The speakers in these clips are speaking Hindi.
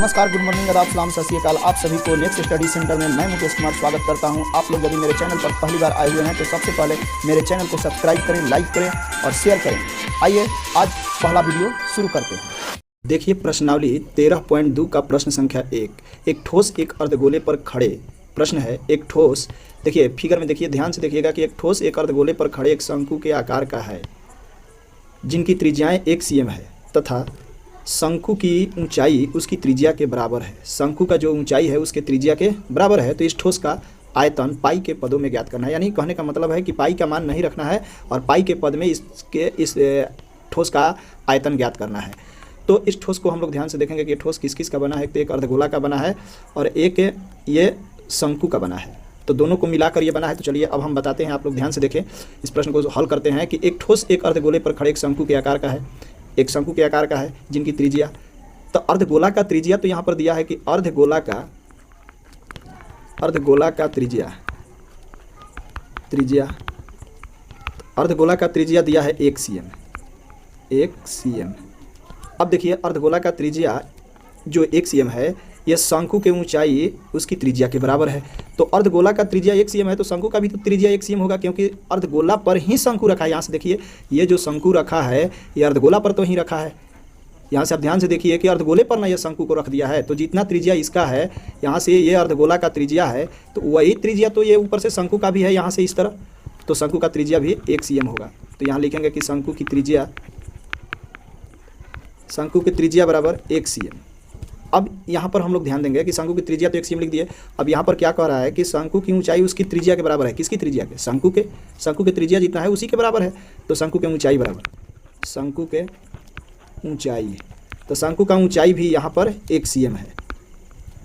नमस्कार, गुड मॉर्निंग, आदाब, सलाम, सत श्री अकाल। आप सभी को नेक्स्ट स्टडी सेंटर में मैं मुकेश कुमार स्वागत करता हूं। आप लोग यदि मेरे चैनल पर पहली बार आए हुए हैं तो सबसे पहले मेरे चैनल को सब्सक्राइब करें, लाइक करें और शेयर करें। आइए आज पहला वीडियो शुरू करते हैं। देखिए प्रश्नावली 13.2 का प्रश्न संख्या 1। एक ठोस एक अर्धगोले पर खड़े, प्रश्न है एक ठोस, देखिए फिगर में देखिए, ध्यान से देखिएगा कि एक ठोस एक अर्धगोले पर खड़े एक शंकु के आकार का है जिनकी त्रिज्याएं 1 cm है तथा शंकु की ऊंचाई उसकी त्रिज्या के बराबर है। शंकु का जो ऊंचाई है उसके त्रिज्या के बराबर है। तो इस ठोस का आयतन पाई के पदों में ज्ञात करना है। यानी कहने का मतलब है कि पाई का मान नहीं रखना है और पाई के पद में इस ठोस का आयतन ज्ञात करना है। तो इस ठोस को हम लोग ध्यान से देखेंगे कि ये ठोस किस किस का बना है। तो एक अर्धगोला का बना है और एक ये शंकु का बना है। तो दोनों को मिलाकर ये बना है। तो चलिए अब हम बताते हैं, आप लोग ध्यान से देखें, इस प्रश्न को हल करते हैं कि एक ठोस एक अर्धगोले पर खड़े एक शंकु के आकार का है, एक शंकु के आकार का है जिनकी त्रिज्या, तो अर्धगोला का त्रिज्या तो यहाँ पर दिया है कि अर्धगोला का त्रिज्या दिया है 1 cm। अब देखिए अर्धगोला का त्रिज्या जो 1 cm है, यह शंकु के ऊंचाई उसकी त्रिज्या के बराबर है। तो अर्धगोला का त्रिज्या 1 cm है तो शंकु का भी तो त्रिज्या 1 cm होगा, क्योंकि अर्धगोला पर ही शंकु रखा है। यहाँ से देखिए ये जो शंकु रखा है ये अर्धगोला पर तो ही रखा है। यहाँ से आप ध्यान से देखिए कि अर्धगोले पर ना ये शंकु को रख दिया है। तो जितना त्रिज्या इसका है, यहाँ से ये अर्धगोला का त्रिज्या है, तो वही त्रिज्या तो ये ऊपर से शंकु का भी है यहाँ से इस तरह, तो शंकु का त्रिज्या भी 1 cm होगा। तो यहाँ लिखेंगे कि शंकु की त्रिज्या बराबर 1 cm। अब यहाँ पर हम लोग ध्यान देंगे कि शंकु की त्रिज्या तो 1 cm लिख दिए। अब यहाँ पर क्या कह रहा है कि शंकु की ऊंचाई उसकी त्रिज्या के बराबर है। किसकी त्रिज्या के? शंकु के त्रिज्या जितना है उसी के बराबर है। तो शंकु के ऊंचाई बराबर शंकु के ऊंचाई, तो शंकु का ऊंचाई भी यहाँ पर 1 cm है।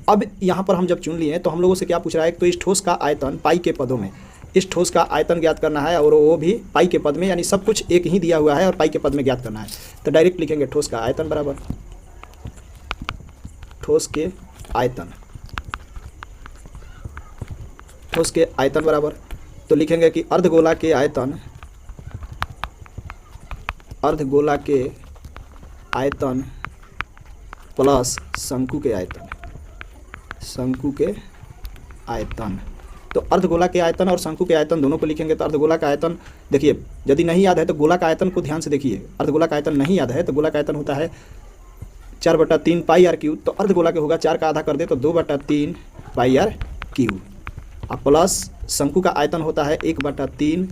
अब यहाँ पर हम जब चुन लिए तो हम लोगों से क्या पूछ रहा है, तो इस ठोस का आयतन पाई के पदों में, इस ठोस का आयतन ज्ञात करना है और वो भी पाई के पद में, यानी सब कुछ एक ही दिया हुआ है और पाई के पद में ज्ञात करना है। तो डायरेक्ट लिखेंगे ठोस का आयतन बराबर ठोस के आयतन बराबर, तो लिखेंगे कि अर्धगोला के आयतन प्लस शंकु के आयतन। तो अर्धगोला के आयतन और शंकु के आयतन दोनों को लिखेंगे। तो अर्धगोला का आयतन देखिए, यदि नहीं याद है तो गोला का आयतन को ध्यान से देखिए। अर्धगोला का आयतन नहीं याद है तो गोला का आयतन होता है 4/3 पाई आर क्यूब। तो अर्धगोला के होगा 4 का आधा कर दे तो 2/3 पाई आर क्यूब, और प्लस शंकु का आयतन होता है 1/3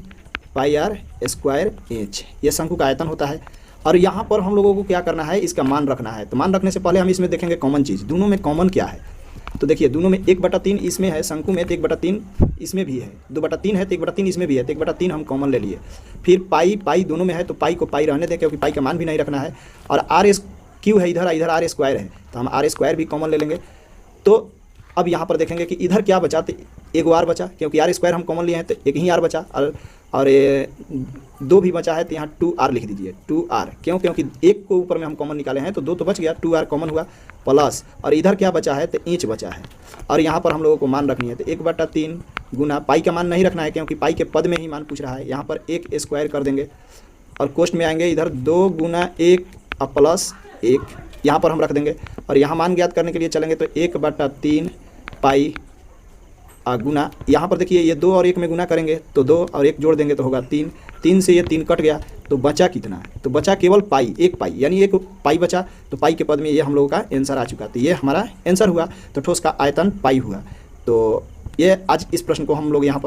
पाई आर स्क्वायर एच। ये शंकु का आयतन होता है। और यहाँ पर हम लोगों को क्या करना है, इसका मान रखना है। तो मान रखने से पहले हम इसमें देखेंगे कॉमन चीज़, दोनों में कॉमन क्या है। तो देखिए दोनों में 1/3 इसमें है, शंकु में, तो 1/3 इसमें भी है, 2/3 है तो 1/3 इसमें भी है, तो 1/3 हम कॉमन ले लिए। फिर पाई दोनों में है तो पाई को पाई रहने दें, क्योंकि पाई का मान भी नहीं रखना है। और आर क्यू है, इधर आर स्क्वायर है, तो हम आर स्क्वायर भी कॉमन ले लेंगे। तो अब यहाँ पर देखेंगे कि इधर क्या बचा, तो एक आर बचा, क्योंकि आर स्क्वायर हम कॉमन लिए हैं तो एक ही आर बचा, और ये 2 भी बचा है तो यहाँ 2r लिख दीजिए। 2r क्यों? क्योंकि एक को ऊपर में हम कॉमन निकाले हैं तो 2 तो बच गया, 2r कॉमन हुआ, प्लस और इधर क्या बचा है तो इंच बचा है। और यहाँ पर हम लोगों को मान रखनी है, तो 1/3 गुना, पाई का मान नहीं रखना है क्योंकि पाई के पद में ही मान पूछ रहा है। यहाँ पर 1 स्क्वायर कर देंगे और कोष्ट में आएंगे, इधर 2 गुना 1 और प्लस 1 यहाँ पर हम रख देंगे। और यहाँ मान ज्ञात करने के लिए चलेंगे तो 1/3 पाई गुना, यहाँ पर देखिए ये 2 और 1 में गुना करेंगे तो 2 और 1 जोड़ देंगे तो होगा 3, 3 से ये 3 कट गया तो बचा कितना है, तो बचा केवल पाई, 1 पाई, यानी 1 पाई बचा। तो पाई के पद में ये हम लोगों का आंसर आ चुका, तो ये हमारा आंसर हुआ। तो ठोस का आयतन पाई हुआ। तो ये आज इस प्रश्न को हम लोग यहाँ पर